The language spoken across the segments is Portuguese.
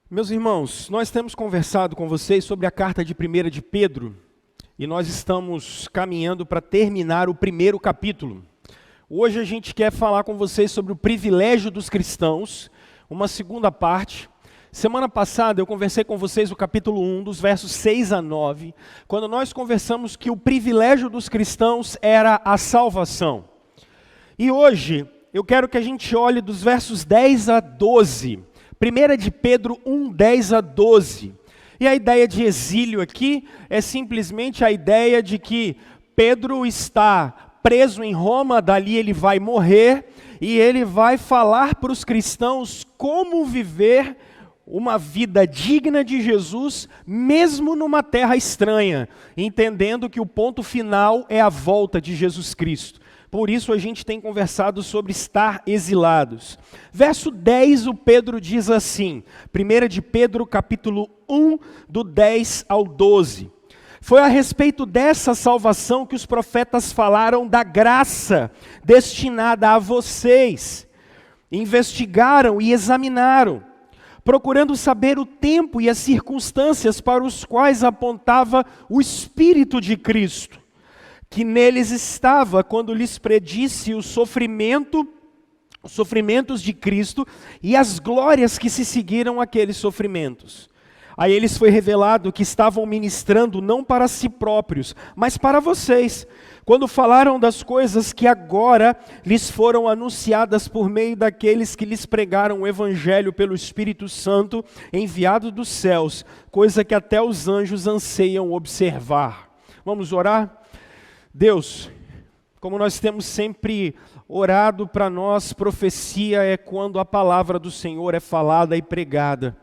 Meus irmãos, nós temos conversado com vocês sobre a carta de 1 de Pedro e nós estamos caminhando para terminar o primeiro capítulo. Hoje a gente quer falar com vocês sobre o privilégio dos cristãos, uma segunda parte. Semana passada eu conversei com vocês o capítulo 1, dos versos 6 a 9, quando nós conversamos que o privilégio dos cristãos era a salvação. E hoje eu quero que a gente olhe dos versos 10 a 12. 1 de Pedro 1, 10 a 12. E a ideia de exílio aqui é simplesmente a ideia de que Pedro está preso em Roma, dali ele vai morrer, e ele vai falar para os cristãos como viver uma vida digna de Jesus, mesmo numa terra estranha, entendendo que o ponto final é a volta de Jesus Cristo. Por isso a gente tem conversado sobre estar exilados. Verso 10, o Pedro diz assim, 1 de Pedro capítulo 1, do 10 ao 12. Foi a respeito dessa salvação que os profetas falaram da graça destinada a vocês. Investigaram e examinaram, procurando saber o tempo e as circunstâncias para os quais apontava o Espírito de Cristo, que neles estava quando lhes predisse os sofrimentos de Cristo e as glórias que se seguiram àqueles sofrimentos. A eles foi revelado que estavam ministrando não para si próprios, mas para vocês, quando falaram das coisas que agora lhes foram anunciadas por meio daqueles que lhes pregaram o Evangelho pelo Espírito Santo, enviado dos céus, coisa que até os anjos anseiam observar. Vamos orar? Deus, como nós temos sempre orado para nós, profecia é quando a palavra do Senhor é falada e pregada.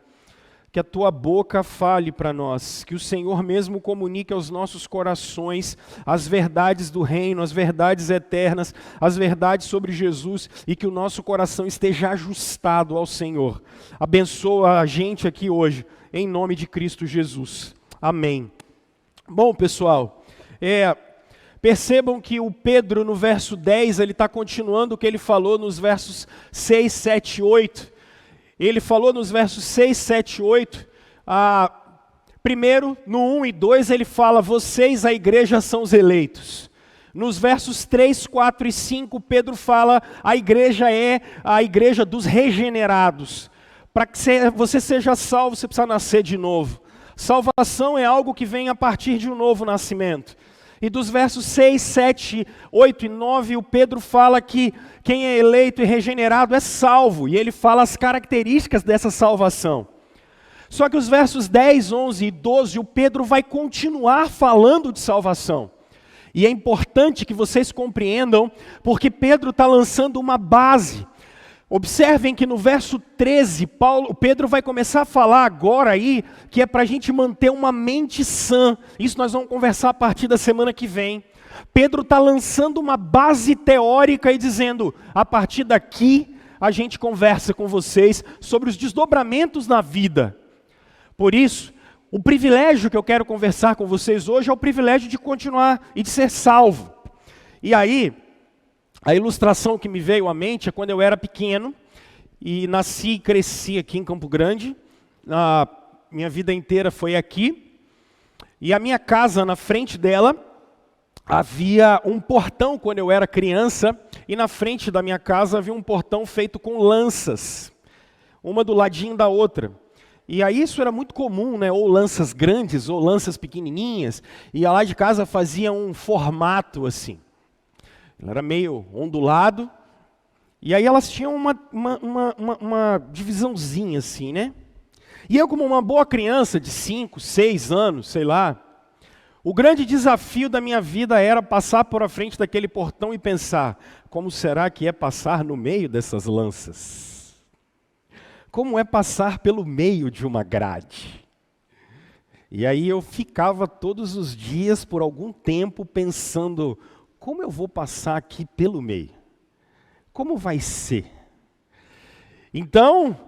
Que a tua boca fale para nós, que o Senhor mesmo comunique aos nossos corações as verdades do reino, as verdades eternas, as verdades sobre Jesus e que o nosso coração esteja ajustado ao Senhor. Abençoa a gente aqui hoje, em nome de Cristo Jesus. Amém. Bom, pessoal, percebam que o Pedro, no verso 10, ele está continuando o que ele falou nos versos 6, 7 e 8. Ele falou nos versos 6, 7 e 8. Primeiro, no 1 e 2, ele fala, vocês, a igreja, são os eleitos. Nos versos 3, 4 e 5, Pedro fala, a igreja é a igreja dos regenerados. Para que você seja salvo, você precisa nascer de novo. Salvação é algo que vem a partir de um novo nascimento. E dos versos 6, 7, 8 e 9, o Pedro fala que quem é eleito e regenerado é salvo. E ele fala as características dessa salvação. Só que os versos 10, 11 e 12, o Pedro vai continuar falando de salvação. E é importante que vocês compreendam, porque Pedro está lançando uma base. Observem que no verso 13, Pedro vai começar a falar agora aí, que é para a gente manter uma mente sã. Isso nós vamos conversar a partir da semana que vem. Pedro está lançando uma base teórica e dizendo, a partir daqui a gente conversa com vocês sobre os desdobramentos na vida. Por isso, o privilégio que eu quero conversar com vocês hoje é o privilégio de continuar e de ser salvo. E aí, a ilustração que me veio à mente é quando eu era pequeno e nasci e cresci aqui em Campo Grande. A minha vida inteira foi aqui. E a minha casa, na frente dela, havia um portão quando eu era criança. E na frente da minha casa havia um portão feito com lanças, uma do ladinho da outra. E aí isso era muito comum, né? Ou lanças grandes ou lanças pequenininhas. E lá de casa fazia um formato assim. Ele era meio ondulado, e aí elas tinham uma divisãozinha assim, né? E eu, como uma boa criança de 5, 6 anos, sei lá, o grande desafio da minha vida era passar por a frente daquele portão e pensar, como será que é passar no meio dessas lanças? Como é passar pelo meio de uma grade? E aí eu ficava todos os dias, por algum tempo, pensando, como eu vou passar aqui pelo meio? Como vai ser? Então,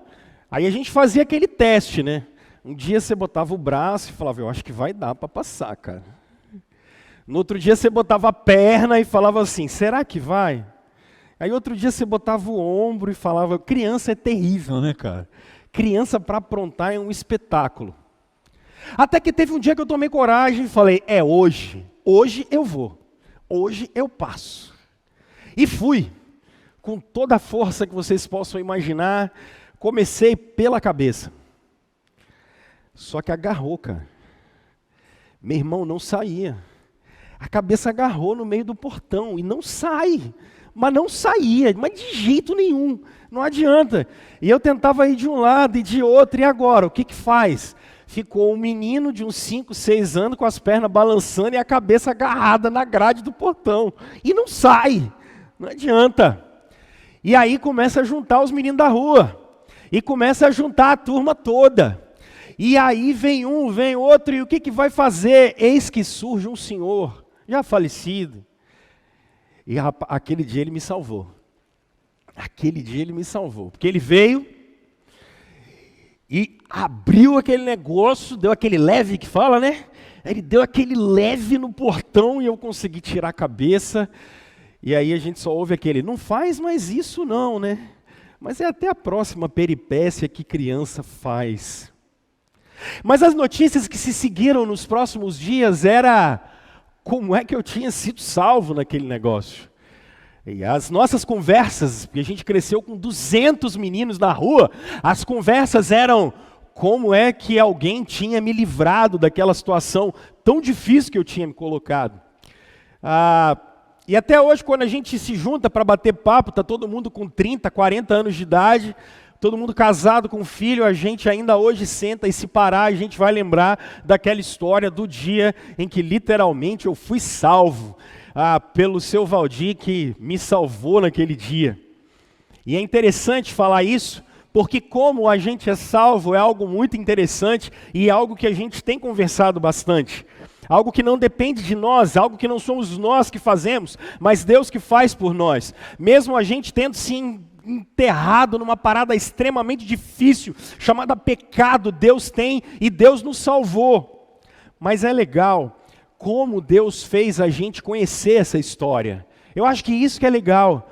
aí a gente fazia aquele teste, né? Um dia você botava o braço e falava, eu acho que vai dar para passar, cara. No outro dia você botava a perna e falava assim, será que vai? Aí outro dia você botava o ombro e falava, criança é terrível, né, cara? Criança para aprontar é um espetáculo. Até que teve um dia que eu tomei coragem e falei, hoje eu vou, hoje eu passo. E fui, com toda a força que vocês possam imaginar, comecei pela cabeça. Só que agarrou, cara. Meu irmão, não saía. A cabeça agarrou no meio do portão e não sai. Mas não saía, mas de jeito nenhum. Não adianta. E eu tentava ir de um lado e de outro, e agora? O que faz? Ficou um menino de uns 5, 6 anos com as pernas balançando e a cabeça agarrada na grade do portão. E não sai. Não adianta. E aí começa a juntar os meninos da rua. E começa a juntar a turma toda. E aí vem um, vem outro, e o que vai fazer? Eis que surge um senhor, já falecido. E aquele dia ele me salvou. Aquele dia ele me salvou. Porque ele veio e abriu aquele negócio, deu aquele leve que fala, né? Ele deu aquele leve no portão e eu consegui tirar a cabeça. E aí a gente só ouve aquele, não faz mais isso não, né? Mas é até a próxima peripécia que criança faz. Mas as notícias que se seguiram nos próximos dias era como é que eu tinha sido salvo naquele negócio. E as nossas conversas, porque a gente cresceu com 200 meninos na rua, as conversas eram como é que alguém tinha me livrado daquela situação tão difícil que eu tinha me colocado. E até hoje, quando a gente se junta para bater papo, está todo mundo com 30, 40 anos de idade, todo mundo casado com filho, a gente ainda hoje senta e se parar, a gente vai lembrar daquela história do dia em que literalmente eu fui salvo pelo seu Valdir que me salvou naquele dia. E é interessante falar isso, porque como a gente é salvo é algo muito interessante e é algo que a gente tem conversado bastante. Algo que não depende de nós, algo que não somos nós que fazemos, mas Deus que faz por nós. Mesmo a gente tendo se enterrado numa parada extremamente difícil, chamada pecado, Deus tem e Deus nos salvou. Mas é legal como Deus fez a gente conhecer essa história. Eu acho que isso que é legal.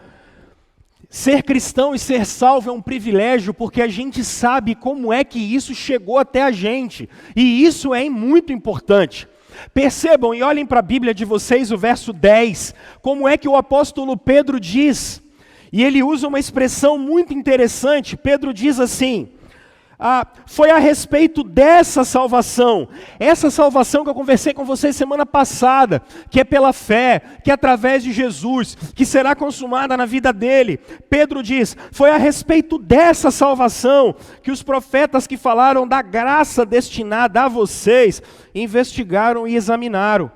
Ser cristão e ser salvo é um privilégio porque a gente sabe como é que isso chegou até a gente. E isso é muito importante. Percebam e olhem para a Bíblia de vocês, o verso 10, como é que o apóstolo Pedro diz. E ele usa uma expressão muito interessante. Pedro diz assim, foi a respeito dessa salvação, essa salvação que eu conversei com vocês semana passada, que é pela fé, que é através de Jesus, que será consumada na vida dele. Pedro diz, foi a respeito dessa salvação que os profetas que falaram da graça destinada a vocês, investigaram e examinaram,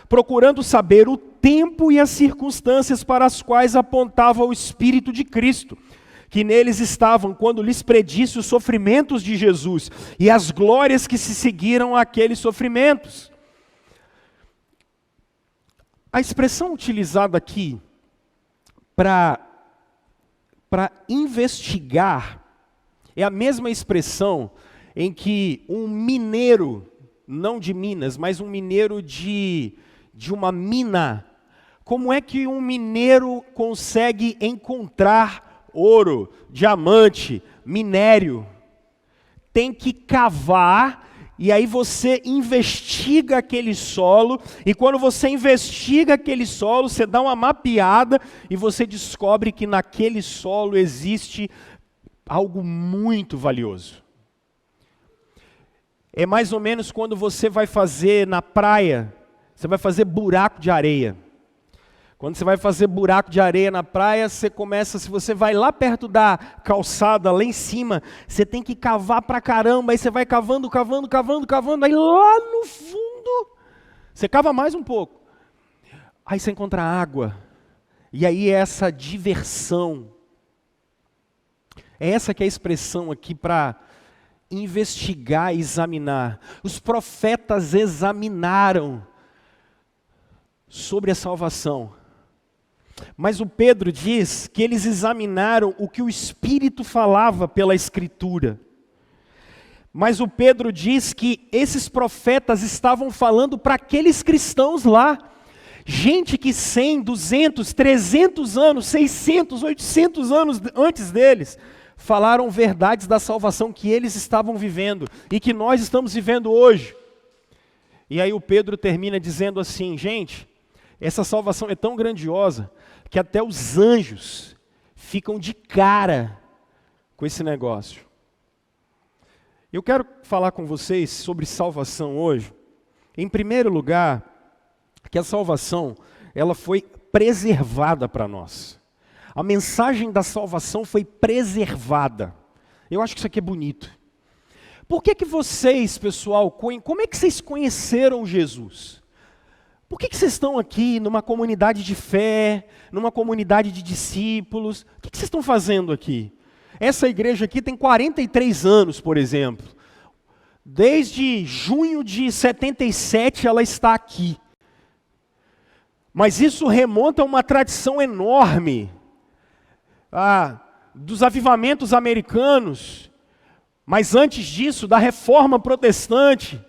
procurando saber o tempo e as circunstâncias para as quais apontava o Espírito de Cristo, que neles estavam quando lhes predisse os sofrimentos de Jesus e as glórias que se seguiram àqueles sofrimentos. A expressão utilizada aqui para investigar é a mesma expressão em que um mineiro, não de Minas, mas um mineiro de uma mina, como é que um mineiro consegue encontrar ouro, diamante, minério? Tem que cavar, e aí você investiga aquele solo, e quando você investiga aquele solo, você dá uma mapeada, e você descobre que naquele solo existe algo muito valioso. É mais ou menos quando você vai fazer na praia, você vai fazer buraco de areia. Quando você vai fazer buraco de areia na praia, você começa, se você vai lá perto da calçada, lá em cima, você tem que cavar pra caramba, aí você vai cavando, aí lá no fundo, você cava mais um pouco. Aí você encontra água, e aí é essa diversão. É essa que é a expressão aqui para investigar e examinar. Os profetas examinaram sobre a salvação. Mas o Pedro diz que eles examinaram o que o Espírito falava pela Escritura. Mas o Pedro diz que esses profetas estavam falando para aqueles cristãos lá. Gente que 100, 200, 300 anos, 600, 800 anos antes deles, falaram verdades da salvação que eles estavam vivendo e que nós estamos vivendo hoje. E aí o Pedro termina dizendo assim: gente, essa salvação é tão grandiosa que até os anjos ficam de cara com esse negócio. Eu quero falar com vocês sobre salvação hoje. Em primeiro lugar, que a salvação, ela foi preservada para nós. A mensagem da salvação foi preservada. Eu acho que isso aqui é bonito. Por que vocês, pessoal, como é que vocês conheceram Jesus? Por que vocês estão aqui numa comunidade de fé, numa comunidade de discípulos? O que vocês estão fazendo aqui? Essa igreja aqui tem 43 anos, por exemplo. Desde junho de 77 ela está aqui. Mas isso remonta a uma tradição enorme dos avivamentos americanos, mas antes disso, da reforma protestante.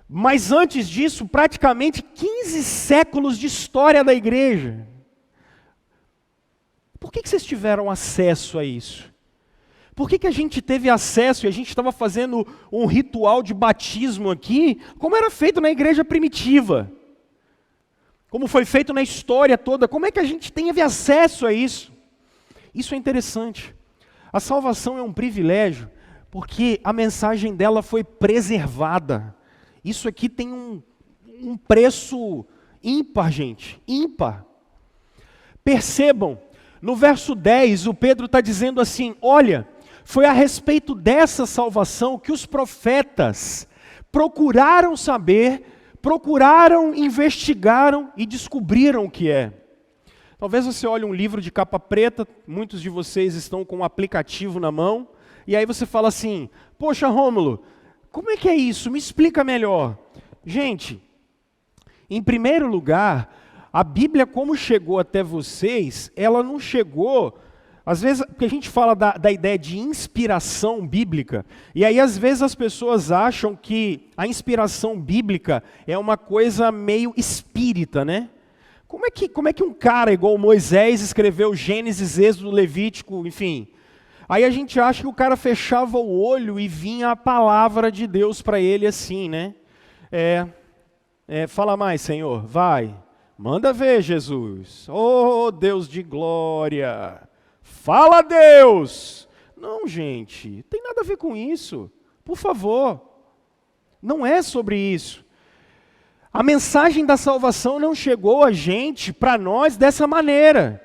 Mas antes disso, praticamente 15 séculos de história da igreja. Por que vocês tiveram acesso a isso? Por que a gente teve acesso e a gente estava fazendo um ritual de batismo aqui, como era feito na igreja primitiva? Como foi feito na história toda, como é que a gente teve acesso a isso? Isso é interessante. A salvação é um privilégio, porque a mensagem dela foi preservada. Isso aqui tem um preço ímpar, gente, ímpar. Percebam, no verso 10, o Pedro está dizendo assim: olha, foi a respeito dessa salvação que os profetas procuraram saber, procuraram, investigaram e descobriram o que é. Talvez você olhe um livro de capa preta, muitos de vocês estão com um aplicativo na mão, e aí você fala assim: poxa, Rômulo, como é que é isso? Me explica melhor. Gente, em primeiro lugar, a Bíblia como chegou até vocês, ela não chegou, às vezes, porque a gente fala da ideia de inspiração bíblica, e aí às vezes as pessoas acham que a inspiração bíblica é uma coisa meio espírita, né? Como é que um cara igual Moisés escreveu Gênesis, Êxodo, Levítico, enfim? Aí a gente acha que o cara fechava o olho e vinha a palavra de Deus para ele assim, né? Fala mais, Senhor, vai. Manda ver, Jesus. Oh, Deus de glória. Fala, Deus. Não, gente, tem nada a ver com isso. Por favor. Não é sobre isso. A mensagem da salvação não chegou a gente, para nós, dessa maneira.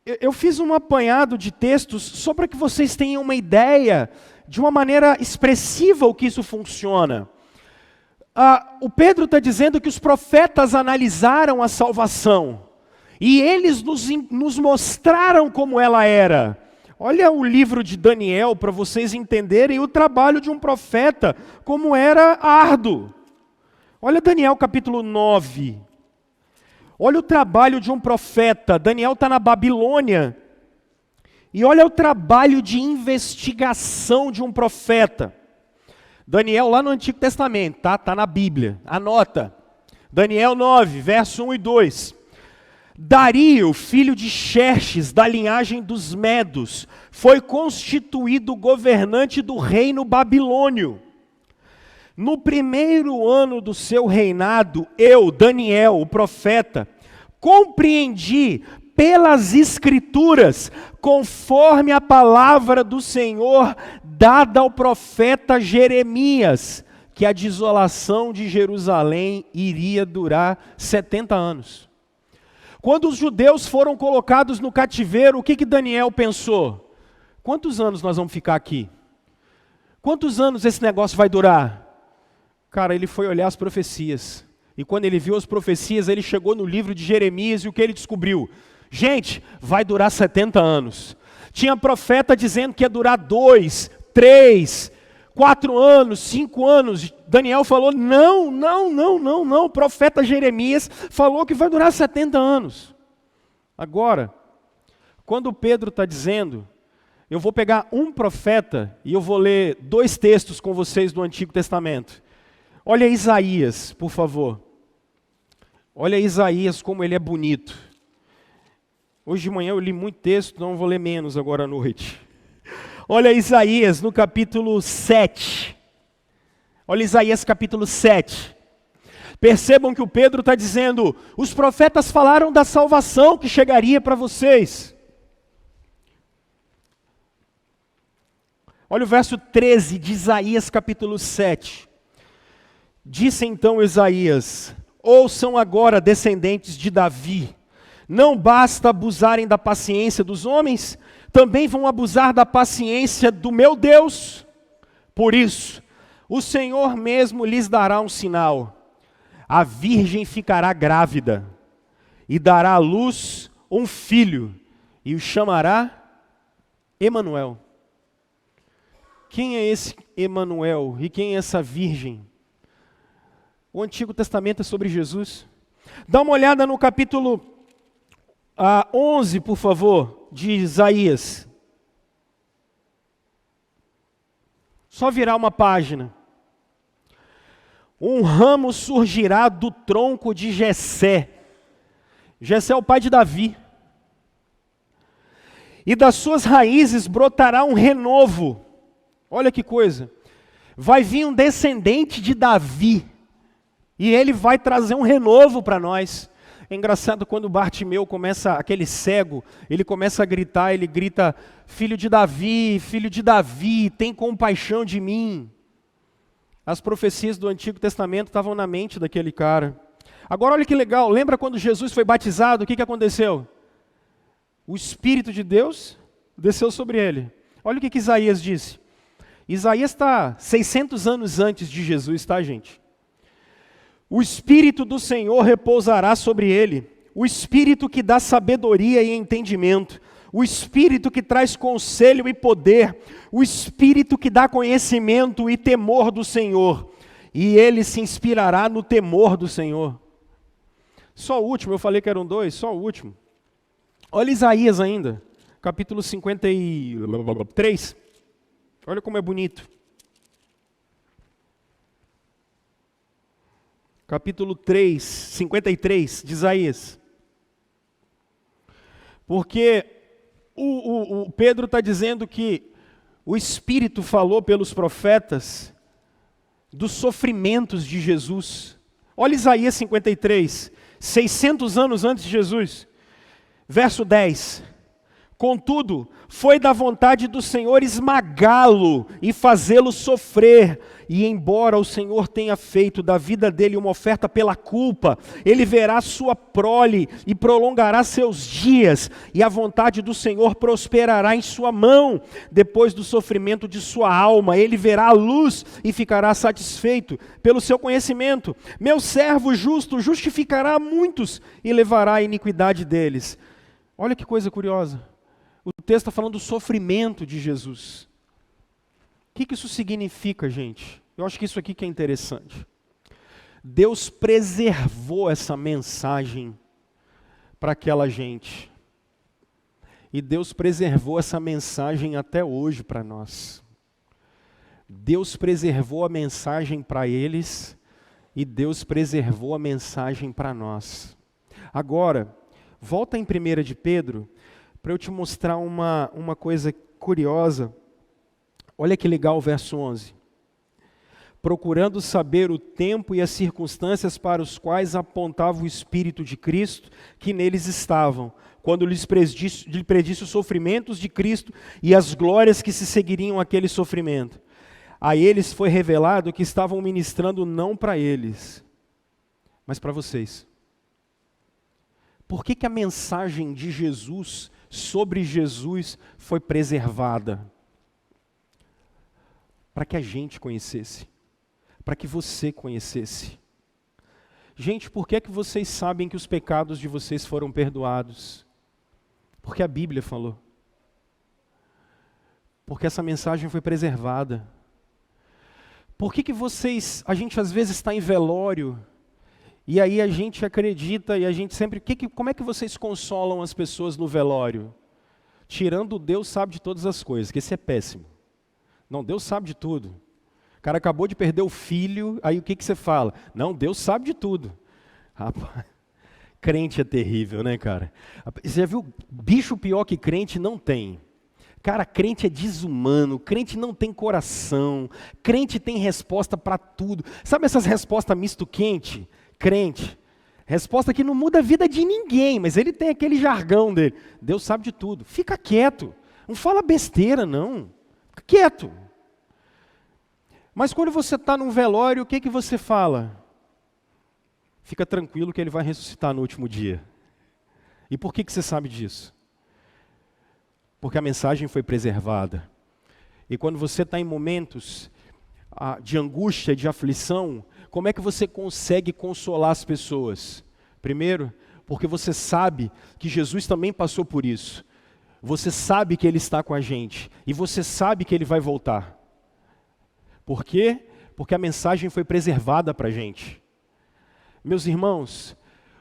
Eu fiz um apanhado de textos só para que vocês tenham uma ideia de uma maneira expressiva o que isso funciona. O Pedro está dizendo que os profetas analisaram a salvação e eles nos mostraram como ela era. Olha o livro de Daniel para vocês entenderem o trabalho de um profeta, como era árduo. Olha Daniel capítulo 9. Olha o trabalho de um profeta. Daniel está na Babilônia. E olha o trabalho de investigação de um profeta. Daniel lá no Antigo Testamento, tá? Está na Bíblia. Anota. Daniel 9, verso 1 e 2. Dario, filho de Xerxes, da linhagem dos Medos, foi constituído governante do reino babilônio. No primeiro ano do seu reinado, eu, Daniel, o profeta, compreendi pelas Escrituras, conforme a palavra do Senhor dada ao profeta Jeremias, que a desolação de Jerusalém iria durar 70 anos. Quando os judeus foram colocados no cativeiro, o que Daniel pensou? Quantos anos nós vamos ficar aqui? Quantos anos esse negócio vai durar? Cara, ele foi olhar as profecias. E quando ele viu as profecias, ele chegou no livro de Jeremias e o que ele descobriu? Gente, vai durar 70 anos. Tinha profeta dizendo que ia durar 2, 3, 4 anos, 5 anos. Daniel falou, não. O profeta Jeremias falou que vai durar 70 anos. Agora, quando Pedro está dizendo, eu vou pegar um profeta e eu vou ler 2 textos com vocês do Antigo Testamento. Olha Isaías, por favor. Olha Isaías como ele é bonito. Hoje de manhã eu li muito texto, não vou ler menos agora à noite. Olha Isaías no capítulo 7. Olha Isaías capítulo 7. Percebam que o Pedro está dizendo, os profetas falaram da salvação que chegaria para vocês. Olha o verso 13 de Isaías capítulo 7. Disse então Isaías, ouçam agora, descendentes de Davi, não basta abusarem da paciência dos homens, também vão abusar da paciência do meu Deus. Por isso, o Senhor mesmo lhes dará um sinal. A virgem ficará grávida e dará à luz um filho e o chamará Emanuel. Quem é esse Emanuel e quem é essa virgem? O Antigo Testamento é sobre Jesus. Dá uma olhada no capítulo 11, por favor, de Isaías. Só virar uma página. Um ramo surgirá do tronco de Jessé. Jessé é o pai de Davi. E das suas raízes brotará um renovo. Olha que coisa. Vai vir um descendente de Davi. E ele vai trazer um renovo para nós. É engraçado quando Bartimeu começa, aquele cego, ele começa a gritar, ele grita, filho de Davi, tem compaixão de mim. As profecias do Antigo Testamento estavam na mente daquele cara. Agora olha que legal, lembra quando Jesus foi batizado, o que aconteceu? O Espírito de Deus desceu sobre ele. Olha o que Isaías disse. Isaías está 600 anos antes de Jesus, tá, gente? O Espírito do Senhor repousará sobre ele, o Espírito que dá sabedoria e entendimento, o Espírito que traz conselho e poder, o Espírito que dá conhecimento e temor do Senhor, e ele se inspirará no temor do Senhor. Só o último, eu falei que eram dois, só o último. Olha Isaías ainda, capítulo 53, olha como é bonito. Capítulo 3, 53 de Isaías. Porque o Pedro está dizendo que o Espírito falou pelos profetas dos sofrimentos de Jesus. Olha Isaías 53, 600 anos antes de Jesus. Verso 10. Contudo, foi da vontade do Senhor esmagá-lo e fazê-lo sofrer. E embora o Senhor tenha feito da vida dele uma oferta pela culpa, ele verá sua prole e prolongará seus dias, e a vontade do Senhor prosperará em sua mão. Depois do sofrimento de sua alma, ele verá a luz e ficará satisfeito pelo seu conhecimento. Meu servo justo justificará muitos e levará a iniquidade deles. Olha que coisa curiosa. O texto está falando do sofrimento de Jesus. O que isso significa, gente? Eu acho que isso aqui que é interessante. Deus preservou essa mensagem para aquela gente. E Deus preservou essa mensagem até hoje para nós. Deus preservou a mensagem para eles e Deus preservou a mensagem para nós. Agora, volta em 1 de Pedro, para eu te mostrar uma coisa curiosa. Olha que legal o verso 11. Procurando saber o tempo e as circunstâncias para os quais apontava o Espírito de Cristo, que neles estavam, quando lhe predisse os sofrimentos de Cristo e as glórias que se seguiriam àquele sofrimento. A eles foi revelado que estavam ministrando não para eles, mas para vocês. Por que a mensagem de Jesus, sobre Jesus, foi preservada? Para que a gente conhecesse, para que você conhecesse. Gente, por que vocês sabem que os pecados de vocês foram perdoados? Porque a Bíblia falou. Porque essa mensagem foi preservada. Por que a gente às vezes está em velório, e aí a gente acredita, e a gente sempre... Como é que vocês consolam as pessoas no velório? Tirando Deus sabe de todas as coisas, que esse é péssimo. Não, Deus sabe de tudo. O cara acabou de perder o filho, aí o que você fala? Não, Deus sabe de tudo. Rapaz, Crente é terrível, né, cara? Você já viu, bicho pior que crente não tem. Cara, crente é desumano, crente não tem coração, crente tem resposta para tudo. Sabe essas respostas misto quente? Crente. Resposta que não muda a vida de ninguém, mas ele tem aquele jargão dele. Deus sabe de tudo. Fica quieto. Não fala besteira, não. Fica quieto. Mas quando você está num velório, o que você fala? Fica tranquilo que ele vai ressuscitar no último dia. E por que você sabe disso? Porque a mensagem foi preservada. E quando você está em momentos de angústia, de aflição, como é que você consegue consolar as pessoas? Primeiro, porque você sabe que Jesus também passou por isso. Você sabe que Ele está com a gente. E você sabe que Ele vai voltar. Por quê? Porque a mensagem foi preservada para a gente. Meus irmãos,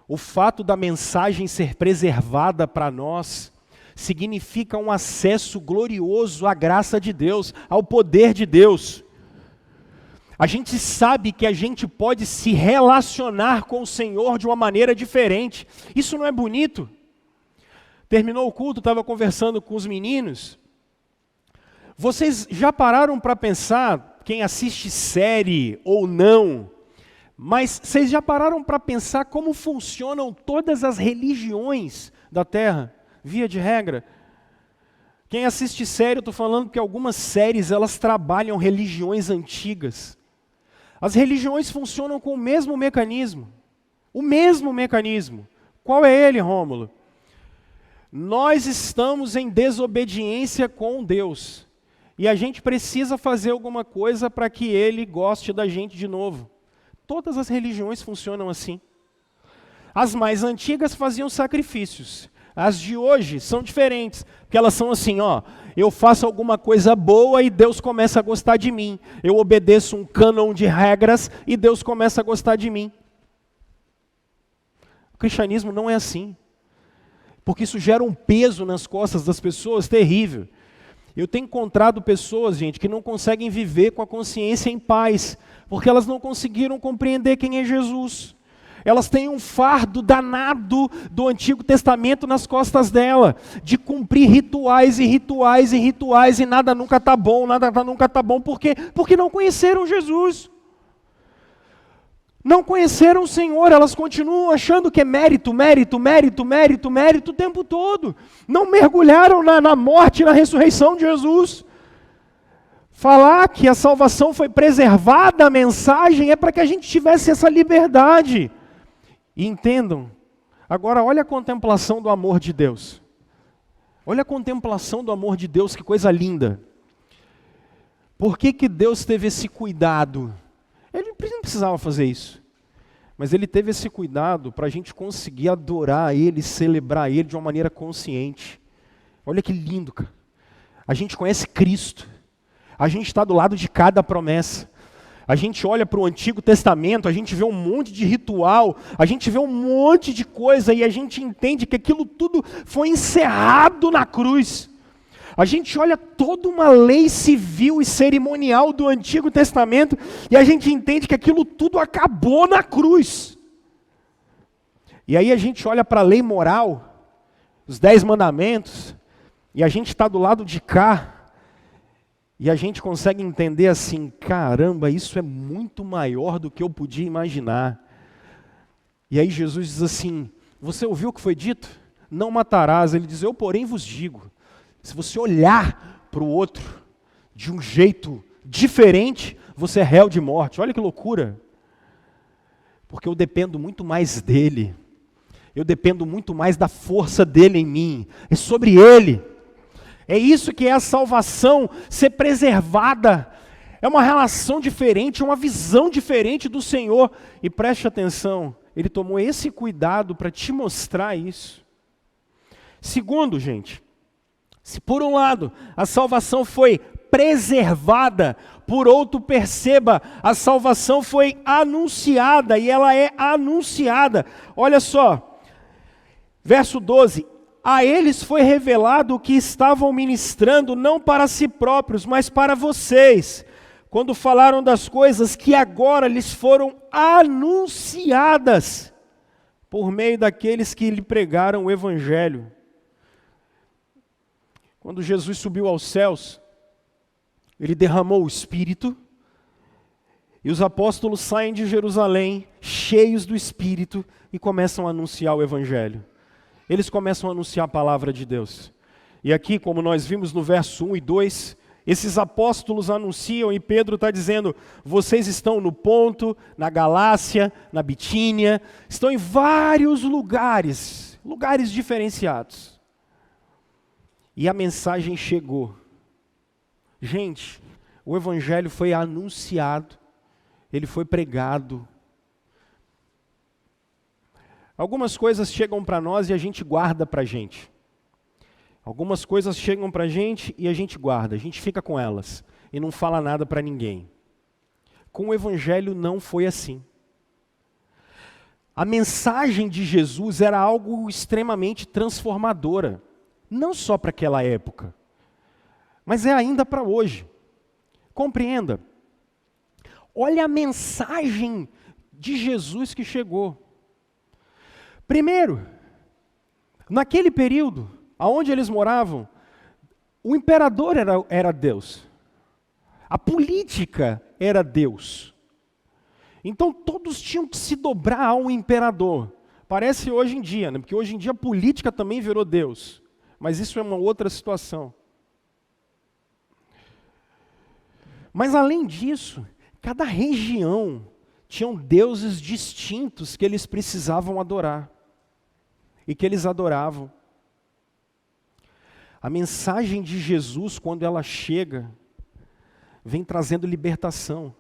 o fato da mensagem ser preservada para nós significa um acesso glorioso à graça de Deus, ao poder de Deus. A gente sabe que a gente pode se relacionar com o Senhor de uma maneira diferente. Isso não é bonito? Terminou o culto, estava conversando com os meninos. Vocês já pararam para pensar, quem assiste série ou não, mas vocês já pararam para pensar como funcionam todas as religiões da Terra? Via de regra. Quem assiste série, eu estou falando que algumas séries, elas trabalham religiões antigas. As religiões funcionam com o mesmo mecanismo. O mesmo mecanismo. Qual é ele, Rômulo? Nós estamos em desobediência com Deus. E a gente precisa fazer alguma coisa para que Ele goste da gente de novo. Todas as religiões funcionam assim. As mais antigas faziam sacrifícios. As de hoje são diferentes, porque elas são assim, eu faço alguma coisa boa e Deus começa a gostar de mim. Eu obedeço um cânon de regras e Deus começa a gostar de mim. O cristianismo não é assim, porque isso gera um peso nas costas das pessoas terrível. Eu tenho encontrado pessoas, gente, que não conseguem viver com a consciência em paz, porque elas não conseguiram compreender quem é Jesus. Elas têm um fardo danado do Antigo Testamento nas costas dela, de cumprir rituais e rituais e rituais, e nada nunca está bom, nada nunca está bom. Por quê? Porque não conheceram Jesus. Não conheceram o Senhor, elas continuam achando que é mérito, mérito, mérito, mérito, mérito o tempo todo. Não mergulharam na morte e na ressurreição de Jesus. Falar que a salvação foi preservada, a mensagem é para que a gente tivesse essa liberdade. E entendam, agora olha a contemplação do amor de Deus. Olha a contemplação do amor de Deus, que coisa linda. Por que Deus teve esse cuidado? Ele não precisava fazer isso. Mas Ele teve esse cuidado para a gente conseguir adorar Ele, celebrar Ele de uma maneira consciente. Olha que lindo, cara. A gente conhece Cristo. A gente está do lado de cada promessa. A gente olha para o Antigo Testamento, a gente vê um monte de ritual, a gente vê um monte de coisa e a gente entende que aquilo tudo foi encerrado na cruz. A gente olha toda uma lei civil e cerimonial do Antigo Testamento e a gente entende que aquilo tudo acabou na cruz. E aí a gente olha para a lei moral, os 10 mandamentos, e a gente está do lado de cá, e a gente consegue entender assim, caramba, isso é muito maior do que eu podia imaginar. E aí Jesus diz assim, você ouviu o que foi dito? Não matarás. Ele diz, eu porém vos digo, se você olhar para o outro de um jeito diferente, você é réu de morte. Olha que loucura. Porque eu dependo muito mais dele. Eu dependo muito mais da força dele em mim. É sobre ele. É isso que é a salvação, ser preservada. É uma relação diferente, uma visão diferente do Senhor. E preste atenção, Ele tomou esse cuidado para te mostrar isso. Segundo, gente, se por um lado a salvação foi preservada, por outro, perceba, a salvação foi anunciada, e ela é anunciada. Olha só, verso 12. A eles foi revelado o que estavam ministrando, não para si próprios, mas para vocês, quando falaram das coisas que agora lhes foram anunciadas por meio daqueles que lhe pregaram o Evangelho. Quando Jesus subiu aos céus, ele derramou o Espírito, e os apóstolos saem de Jerusalém, cheios do Espírito, e começam a anunciar o Evangelho. Eles começam a anunciar a palavra de Deus. E aqui, como nós vimos no verso 1 e 2, esses apóstolos anunciam, e Pedro está dizendo, vocês estão no Ponto, na Galácia, na Bitínia, estão em vários lugares diferenciados. E a mensagem chegou. Gente, o Evangelho foi anunciado, ele foi pregado. Algumas coisas chegam para nós e a gente guarda para a gente. Algumas coisas chegam para a gente e a gente guarda, a gente fica com elas e não fala nada para ninguém. Com o Evangelho não foi assim. A mensagem de Jesus era algo extremamente transformadora, não só para aquela época, mas é ainda para hoje. Compreenda. Olha a mensagem de Jesus que chegou. Primeiro, naquele período, aonde eles moravam, o imperador era Deus. A política era Deus. Então todos tinham que se dobrar ao imperador. Parece hoje em dia, né? Porque hoje em dia a política também virou Deus. Mas isso é uma outra situação. Mas além disso, cada região tinham deuses distintos que eles precisavam adorar. E que eles adoravam. A mensagem de Jesus, quando ela chega, vem trazendo libertação.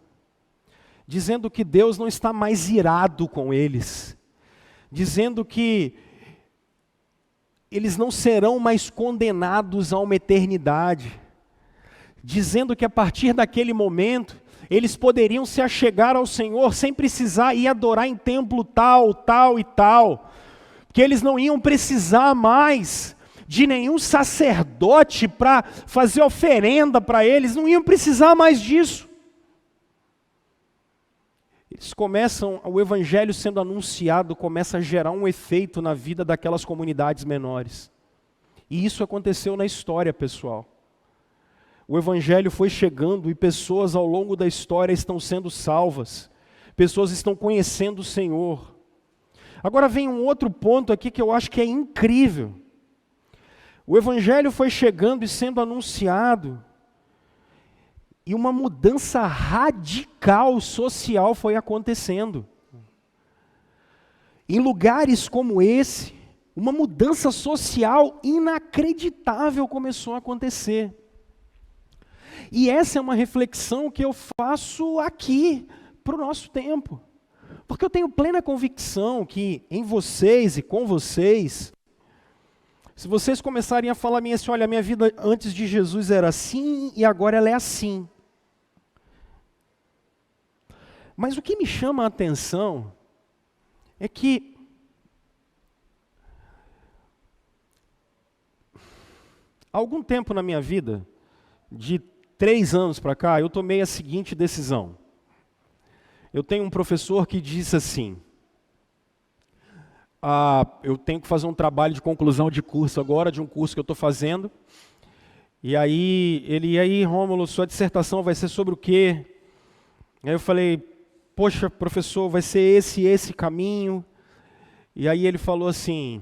Dizendo que Deus não está mais irado com eles. Dizendo que eles não serão mais condenados a uma eternidade. Dizendo que a partir daquele momento, eles poderiam se achegar ao Senhor sem precisar ir adorar em templo tal, tal e tal. Que eles não iam precisar mais de nenhum sacerdote para fazer oferenda para eles, não iam precisar mais disso. Eles começam, o Evangelho sendo anunciado, começa a gerar um efeito na vida daquelas comunidades menores. E isso aconteceu na história, pessoal. O Evangelho foi chegando e pessoas ao longo da história estão sendo salvas. Pessoas estão conhecendo o Senhor. Agora vem um outro ponto aqui que eu acho que é incrível. O Evangelho foi chegando e sendo anunciado, e uma mudança radical social foi acontecendo. Em lugares como esse, uma mudança social inacreditável começou a acontecer. E essa é uma reflexão que eu faço aqui, para o nosso tempo. Porque eu tenho plena convicção que em vocês e com vocês, se vocês começarem a falar assim, olha, minha vida antes de Jesus era assim e agora ela é assim. Mas o que me chama a atenção é que há algum tempo na minha vida, de 3 anos para cá, eu tomei a seguinte decisão. Eu tenho um professor que disse assim, eu tenho que fazer um trabalho de conclusão de curso agora, de um curso que eu estou fazendo, e aí, Rômulo, sua dissertação vai ser sobre o quê? Aí eu falei, poxa, professor, vai ser esse caminho. E aí ele falou assim,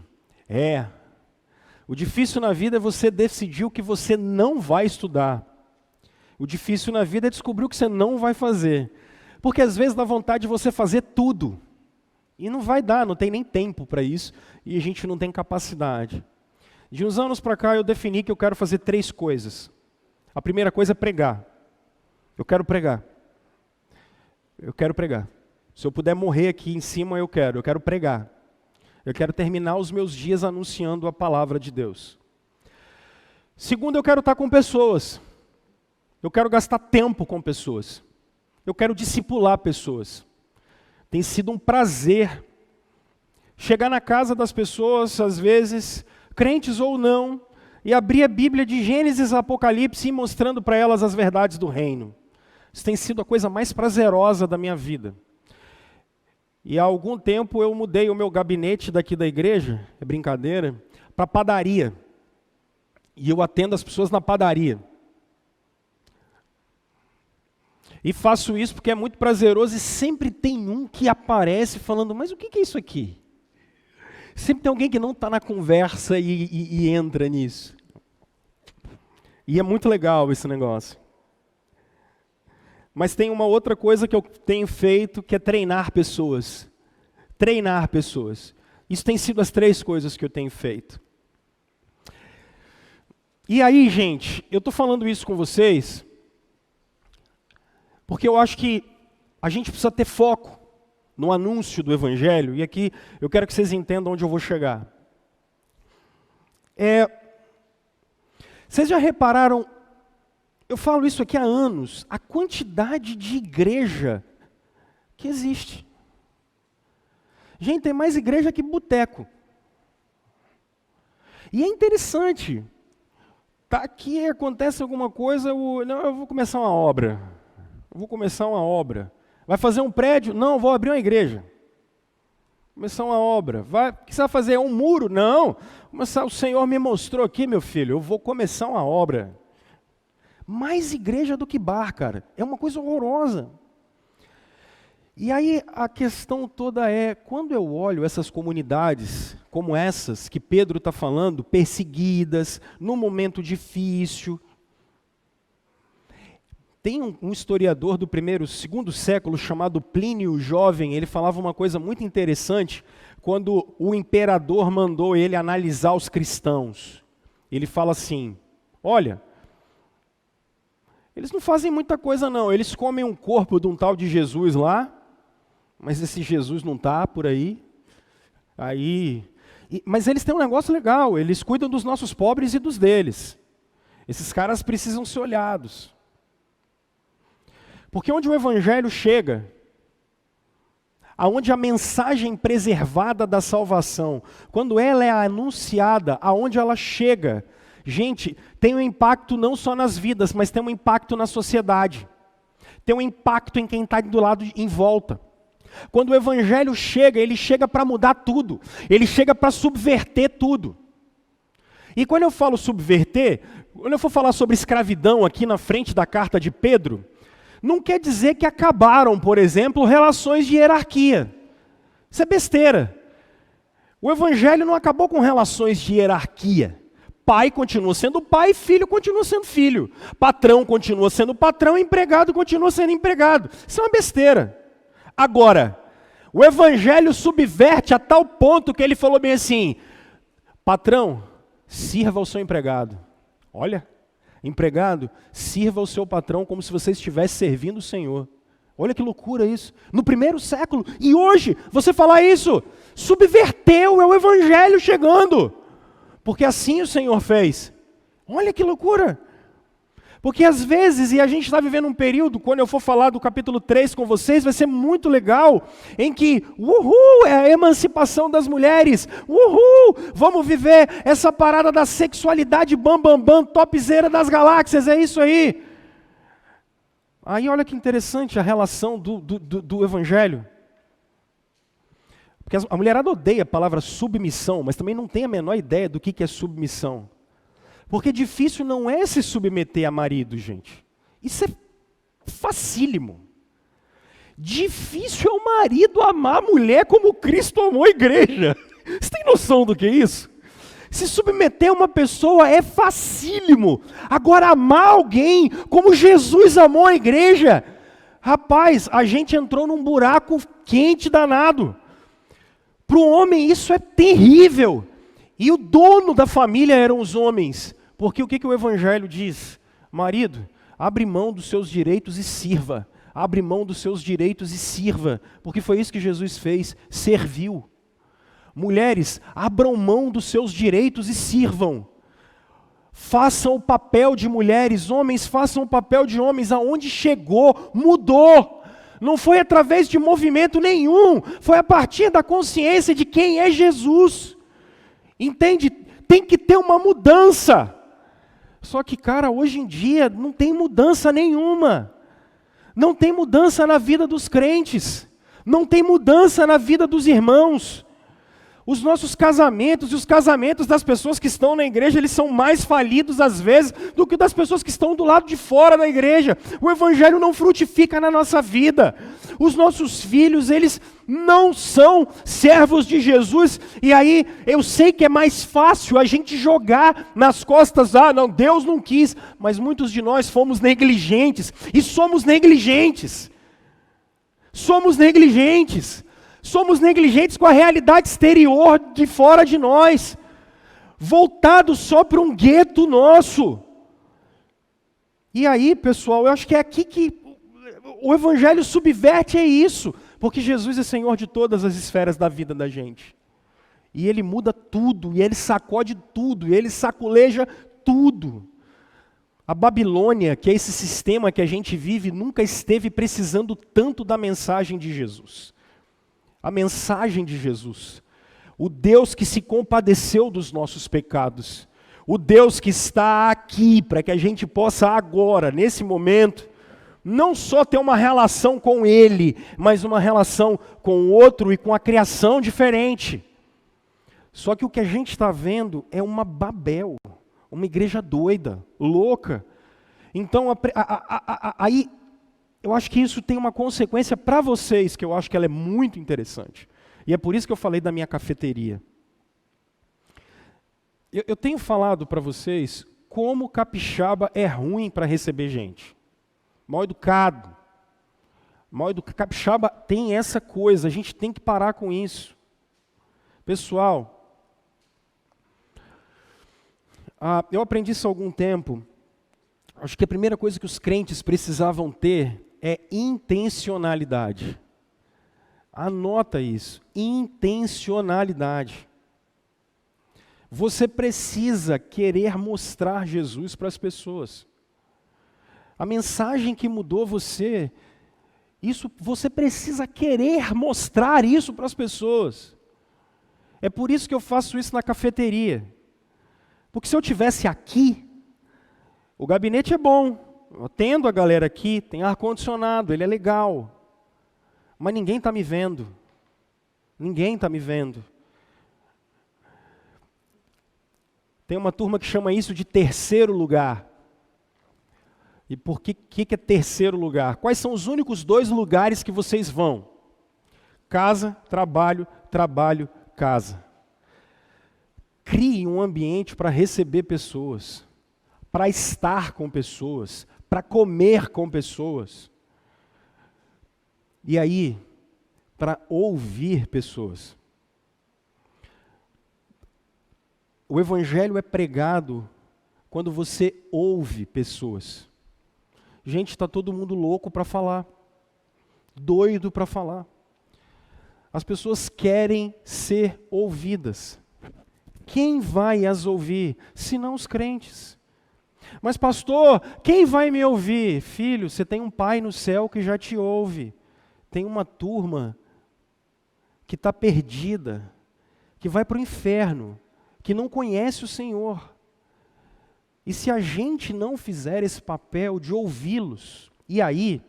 o difícil na vida é você decidir o que você não vai estudar. O difícil na vida é descobrir o que você não vai fazer. Porque às vezes dá vontade de você fazer tudo. E não vai dar, não tem nem tempo para isso. E a gente não tem capacidade. De uns anos para cá eu defini que eu quero fazer 3 coisas. A primeira coisa é pregar. Eu quero pregar. Eu quero pregar. Se eu puder morrer aqui em cima, eu quero pregar. Eu quero terminar os meus dias anunciando a palavra de Deus. Segundo, eu quero estar com pessoas. Eu quero gastar tempo com pessoas. Eu quero discipular pessoas. Tem sido um prazer chegar na casa das pessoas, às vezes, crentes ou não, e abrir a Bíblia de Gênesis a Apocalipse e ir mostrando para elas as verdades do reino. Isso tem sido a coisa mais prazerosa da minha vida. E há algum tempo eu mudei o meu gabinete daqui da igreja, é brincadeira, para padaria. E eu atendo as pessoas na padaria. E faço isso porque é muito prazeroso e sempre tem um que aparece falando, mas o que é isso aqui? Sempre tem alguém que não está na conversa e entra nisso. E é muito legal esse negócio. Mas tem uma outra coisa que eu tenho feito, que é treinar pessoas. Treinar pessoas. Isso tem sido as 3 coisas que eu tenho feito. E aí, gente, eu estou falando isso com vocês, porque eu acho que a gente precisa ter foco no anúncio do Evangelho, e aqui eu quero que vocês entendam onde eu vou chegar. Vocês já repararam, eu falo isso aqui há anos, a quantidade de igreja que existe. Gente, tem mais igreja que boteco. E é interessante, tá aqui, acontece alguma coisa, eu vou começar uma obra. Vai fazer um prédio? Não, vou abrir uma igreja. Começar uma obra. O que você vai fazer? Um muro? Não. O Senhor me mostrou aqui, meu filho, eu vou começar uma obra. Mais igreja do que bar, cara. É uma coisa horrorosa. E aí a questão toda é, quando eu olho essas comunidades, como essas que Pedro está falando, perseguidas, num momento difícil. Tem um historiador do segundo século chamado Plínio o Jovem, ele falava uma coisa muito interessante, quando o imperador mandou ele analisar os cristãos. Ele fala assim, olha, eles não fazem muita coisa não, eles comem um corpo de um tal de Jesus lá, mas esse Jesus não está por aí. Mas eles têm um negócio legal, eles cuidam dos nossos pobres e dos deles. Esses caras precisam ser olhados. Porque onde o Evangelho chega, aonde a mensagem preservada da salvação, quando ela é anunciada, aonde ela chega, gente, tem um impacto não só nas vidas, mas tem um impacto na sociedade. Tem um impacto em quem está do lado em volta. Quando o Evangelho chega, ele chega para mudar tudo. Ele chega para subverter tudo. E quando eu falo subverter, quando eu for falar sobre escravidão aqui na frente da carta de Pedro, não quer dizer que acabaram, por exemplo, relações de hierarquia. Isso é besteira. O Evangelho não acabou com relações de hierarquia. Pai continua sendo pai, filho continua sendo filho. Patrão continua sendo patrão, empregado continua sendo empregado. Isso é uma besteira. Agora, o Evangelho subverte a tal ponto que ele falou bem assim, patrão, sirva ao seu empregado. Olha, empregado, sirva ao seu patrão como se você estivesse servindo o Senhor. Olha que loucura isso. No primeiro século, e hoje, você falar isso, subverteu, é o Evangelho chegando. Porque assim o Senhor fez. Olha que loucura. Porque às vezes, e a gente está vivendo um período, quando eu for falar do capítulo 3 com vocês, vai ser muito legal, em que, é a emancipação das mulheres, vamos viver essa parada da sexualidade topzera das galáxias, é isso aí. Aí olha que interessante a relação do Evangelho. Porque a mulherada odeia a palavra submissão, mas também não tem a menor ideia do que é submissão. Porque difícil não é se submeter a marido, gente. Isso é facílimo. Difícil é o marido amar a mulher como Cristo amou a igreja. Você tem noção do que é isso? Se submeter a uma pessoa é facílimo. Agora, amar alguém como Jesus amou a igreja, rapaz, a gente entrou num buraco quente danado. Para o homem isso é terrível. E o dono da família eram os homens. Porque o que o Evangelho diz? Marido, abre mão dos seus direitos e sirva. Abre mão dos seus direitos e sirva. Porque foi isso que Jesus fez, serviu. Mulheres, abram mão dos seus direitos e sirvam. Façam o papel de mulheres, homens, façam o papel de homens. Aonde chegou, mudou. Não foi através de movimento nenhum. Foi a partir da consciência de quem é Jesus. Entende? Tem que ter uma mudança. Só que, cara, hoje em dia não tem mudança nenhuma. Não tem mudança na vida dos crentes. Não tem mudança na vida dos irmãos. Os nossos casamentos e os casamentos das pessoas que estão na igreja, eles são mais falidos às vezes do que das pessoas que estão do lado de fora da igreja. O evangelho não frutifica na nossa vida. Os nossos filhos, eles não são servos de Jesus. E aí, eu sei que é mais fácil a gente jogar nas costas, não, Deus não quis. Mas muitos de nós fomos negligentes, e somos negligentes. Somos negligentes. Somos negligentes com a realidade exterior de fora de nós, voltados só para um gueto nosso. E aí, pessoal, eu acho que é aqui que o evangelho subverte isso, porque Jesus é Senhor de todas as esferas da vida da gente. E Ele muda tudo, e Ele sacode tudo, e Ele saculeja tudo. A Babilônia, que é esse sistema que a gente vive, nunca esteve precisando tanto da mensagem de Jesus. A mensagem de Jesus, o Deus que se compadeceu dos nossos pecados, o Deus que está aqui para que a gente possa agora, nesse momento, não só ter uma relação com Ele, mas uma relação com o outro e com a criação diferente. Só que o que a gente está vendo é uma Babel, uma igreja doida, louca. Então, aí... eu acho que isso tem uma consequência para vocês, que eu acho que ela é muito interessante. E é por isso que eu falei da minha cafeteria. Eu tenho falado para vocês como capixaba é ruim para receber gente. Mal educado. Capixaba tem essa coisa, a gente tem que parar com isso. Pessoal, eu aprendi isso há algum tempo. Acho que a primeira coisa que os crentes precisavam ter é intencionalidade. Anota isso, intencionalidade. Você precisa querer mostrar Jesus para as pessoas. A mensagem que mudou você, você precisa querer mostrar isso para as pessoas. É por isso que eu faço isso na cafeteria. Porque se eu tivesse aqui, o gabinete é bom. Eu atendo a galera aqui, tem ar-condicionado, ele é legal. Mas ninguém está me vendo. Ninguém está me vendo. Tem uma turma que chama isso de terceiro lugar. E por que é terceiro lugar? Quais são os únicos 2 lugares que vocês vão? Casa, trabalho, trabalho, casa. Crie um ambiente para receber pessoas, para estar com pessoas, para comer com pessoas. E aí, para ouvir pessoas. O evangelho é pregado quando você ouve pessoas. Gente, está todo mundo louco para falar, doido para falar. As pessoas querem ser ouvidas. Quem vai as ouvir, senão os crentes? Mas pastor, quem vai me ouvir? Filho, você tem um pai no céu que já te ouve. Tem uma turma que está perdida, que vai para o inferno, que não conhece o Senhor. E se a gente não fizer esse papel de ouvi-los, e aí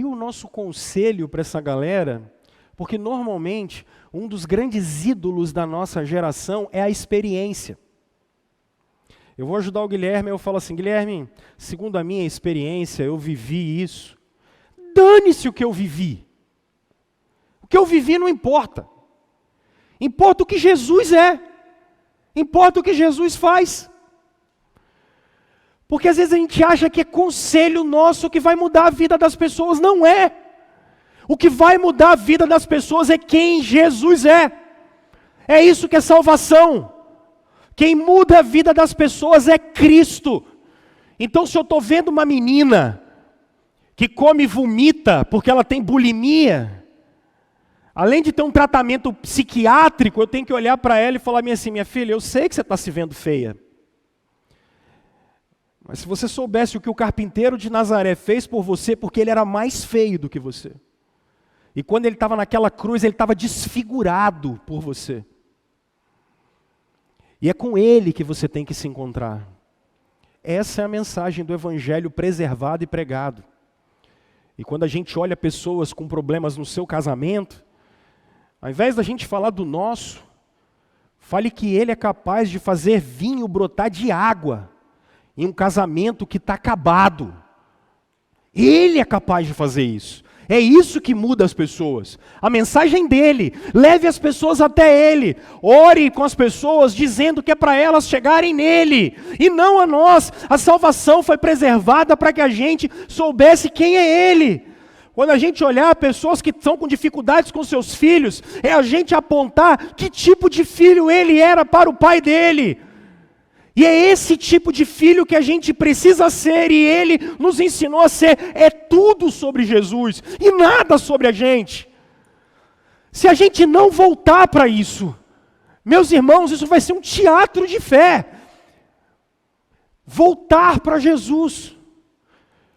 o nosso conselho para essa galera, porque normalmente um dos grandes ídolos da nossa geração é a experiência. Eu vou ajudar o Guilherme, eu falo assim, Guilherme, segundo a minha experiência, eu vivi isso. Dane-se o que eu vivi. O que eu vivi não importa. Importa o que Jesus é. Importa o que Jesus faz. Porque às vezes a gente acha que é conselho nosso que vai mudar a vida das pessoas. Não é. O que vai mudar a vida das pessoas é quem Jesus é. É isso que é salvação. Quem muda a vida das pessoas é Cristo. Então se eu estou vendo uma menina que come e vomita porque ela tem bulimia, além de ter um tratamento psiquiátrico, eu tenho que olhar para ela e falar assim, minha filha, eu sei que você está se vendo feia. Mas se você soubesse o que o carpinteiro de Nazaré fez por você, porque ele era mais feio do que você. E quando ele estava naquela cruz, ele estava desfigurado por você. E é com ele que você tem que se encontrar. Essa é a mensagem do evangelho preservado e pregado. E quando a gente olha pessoas com problemas no seu casamento, ao invés da gente falar do nosso, fale que Ele é capaz de fazer vinho brotar de água em um casamento que está acabado. Ele é capaz de fazer isso. É isso que muda as pessoas. A mensagem dele, leve as pessoas até ele. Ore com as pessoas dizendo que é para elas chegarem nele e não a nós. A salvação foi preservada para que a gente soubesse quem é ele. Quando a gente olhar pessoas que estão com dificuldades com seus filhos, é a gente apontar que tipo de filho ele era para o pai dele. E é esse tipo de filho que a gente precisa ser, e Ele nos ensinou a ser. É tudo sobre Jesus, e nada sobre a gente. Se a gente não voltar para isso, meus irmãos, isso vai ser um teatro de fé. Voltar para Jesus.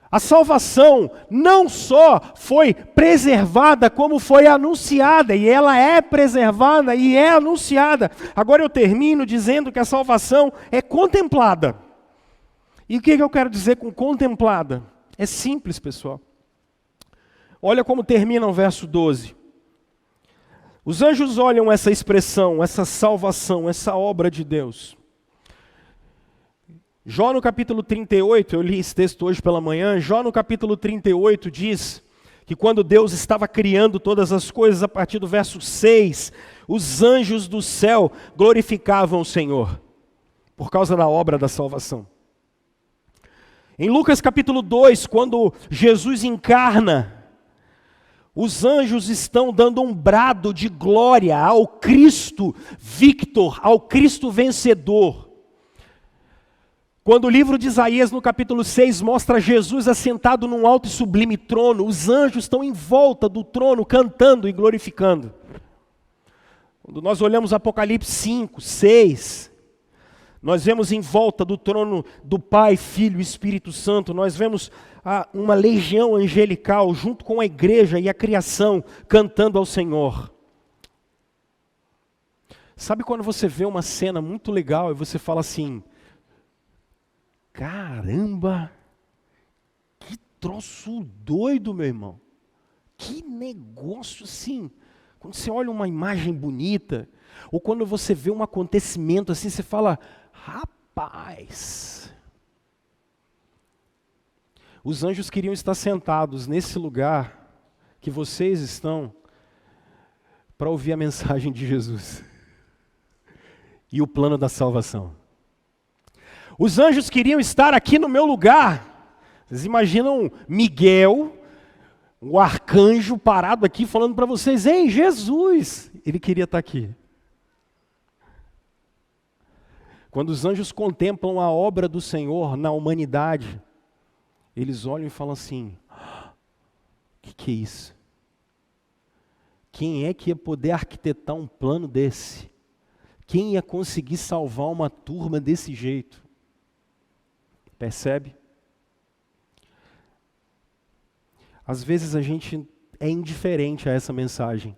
A salvação não só foi preservada, como foi anunciada, e ela é preservada e é anunciada. Agora eu termino dizendo que a salvação é contemplada. E o que eu quero dizer com contemplada? É simples, pessoal. Olha como termina o verso 12. Os anjos olham essa expressão, essa salvação, essa obra de Deus. Jó no capítulo 38, eu li esse texto hoje pela manhã, Jó no capítulo 38 diz que quando Deus estava criando todas as coisas, a partir do verso 6, os anjos do céu glorificavam o Senhor, por causa da obra da salvação. Em Lucas capítulo 2, quando Jesus encarna, os anjos estão dando um brado de glória ao Cristo Victor, ao Cristo vencedor. Quando o livro de Isaías, no capítulo 6, mostra Jesus assentado num alto e sublime trono, os anjos estão em volta do trono, cantando e glorificando. Quando nós olhamos Apocalipse 5, 6, nós vemos em volta do trono do Pai, Filho e Espírito Santo, nós vemos uma legião angelical, junto com a igreja e a criação, cantando ao Senhor. Sabe quando você vê uma cena muito legal e você fala assim: caramba, que troço doido, meu irmão. Que negócio assim. Quando você olha uma imagem bonita, ou quando você vê um acontecimento assim, você fala: rapaz. Os anjos queriam estar sentados nesse lugar que vocês estão para ouvir a mensagem de Jesus e o plano da salvação. Os anjos queriam estar aqui no meu lugar. Vocês imaginam Miguel, o arcanjo, parado aqui falando para vocês: ei, Jesus! Ele queria estar aqui. Quando os anjos contemplam a obra do Senhor na humanidade, eles olham e falam assim: o que é isso? Quem é que ia poder arquitetar um plano desse? Quem ia conseguir salvar uma turma desse jeito? Percebe? Às vezes a gente é indiferente a essa mensagem.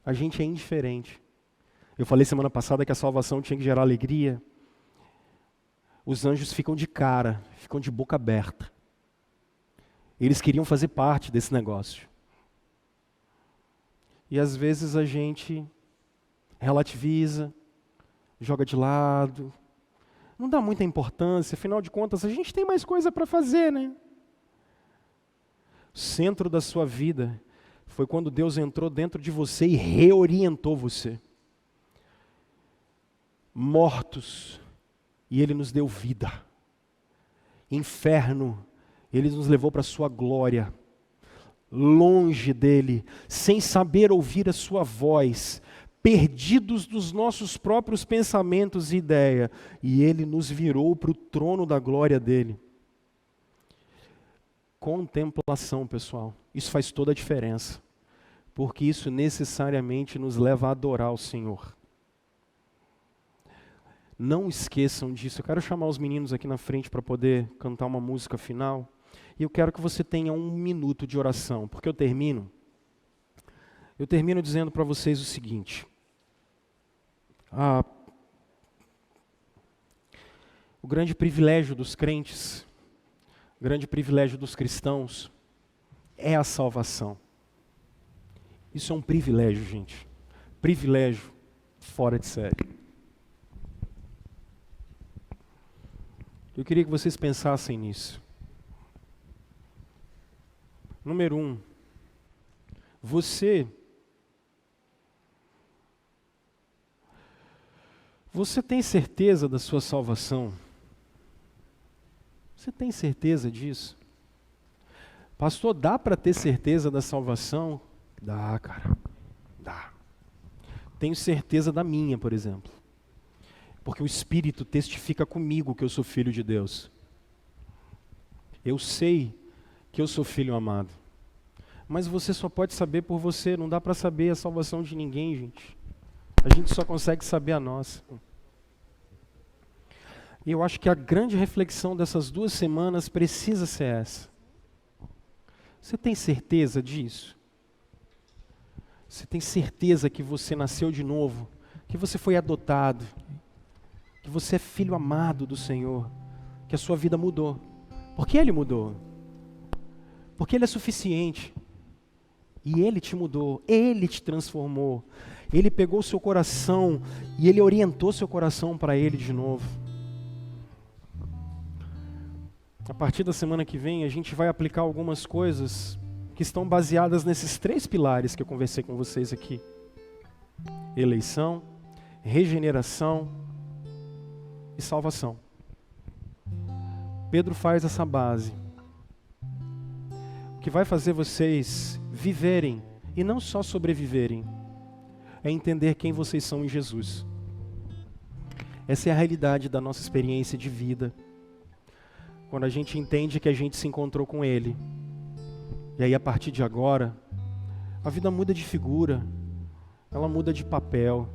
A gente é indiferente. Eu falei semana passada que a salvação tinha que gerar alegria. Os anjos ficam de cara, ficam de boca aberta. Eles queriam fazer parte desse negócio. E às vezes a gente relativiza, joga de lado, não dá muita importância, afinal de contas a gente tem mais coisa para fazer, né? O centro da sua vida foi quando Deus entrou dentro de você e reorientou você. Mortos, e Ele nos deu vida. Inferno, Ele nos levou para a sua glória. Longe dEle, sem saber ouvir a sua voz, perdidos dos nossos próprios pensamentos e ideia, e Ele nos virou para o trono da glória dEle. Contemplação, pessoal, isso faz toda a diferença, porque isso necessariamente nos leva a adorar o Senhor. Não esqueçam disso. Eu quero chamar os meninos aqui na frente para poder cantar uma música final. E eu quero que você tenha 1 minuto de oração, porque eu termino dizendo para vocês o seguinte. O grande privilégio dos crentes O grande privilégio dos cristãos é a salvação. Isso é um privilégio, gente. Privilégio fora de série. Eu queria que vocês pensassem nisso. Número 1. Você tem certeza da sua salvação? Você tem certeza disso? Pastor, dá para ter certeza da salvação? Dá, cara. Dá. Tenho certeza da minha, por exemplo. Porque o Espírito testifica comigo que eu sou filho de Deus. Eu sei que eu sou filho amado. Mas você só pode saber por você, não dá para saber a salvação de ninguém, gente. A gente só consegue saber a nossa. E eu acho que a grande reflexão dessas 2 semanas precisa ser essa. Você tem certeza disso? Você tem certeza que você nasceu de novo? Que você foi adotado? Que você é filho amado do Senhor? Que a sua vida mudou? Por que Ele mudou? Porque Ele é suficiente. E Ele te mudou, Ele te transformou. Ele pegou o seu coração e Ele orientou seu coração para Ele de novo. A partir da semana que vem, a gente vai aplicar algumas coisas que estão baseadas nesses 3 pilares que eu conversei com vocês aqui. Eleição, regeneração e salvação. Pedro faz essa base. O que vai fazer vocês viverem e não só sobreviverem é entender quem vocês são em Jesus. Essa é a realidade da nossa experiência de vida. Quando a gente entende que a gente se encontrou com Ele. E aí a partir de agora, a vida muda de figura, ela muda de papel,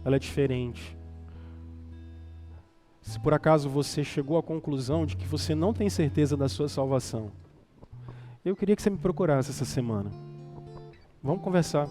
ela é diferente. Se por acaso você chegou à conclusão de que você não tem certeza da sua salvação, eu queria que você me procurasse essa semana. Vamos conversar.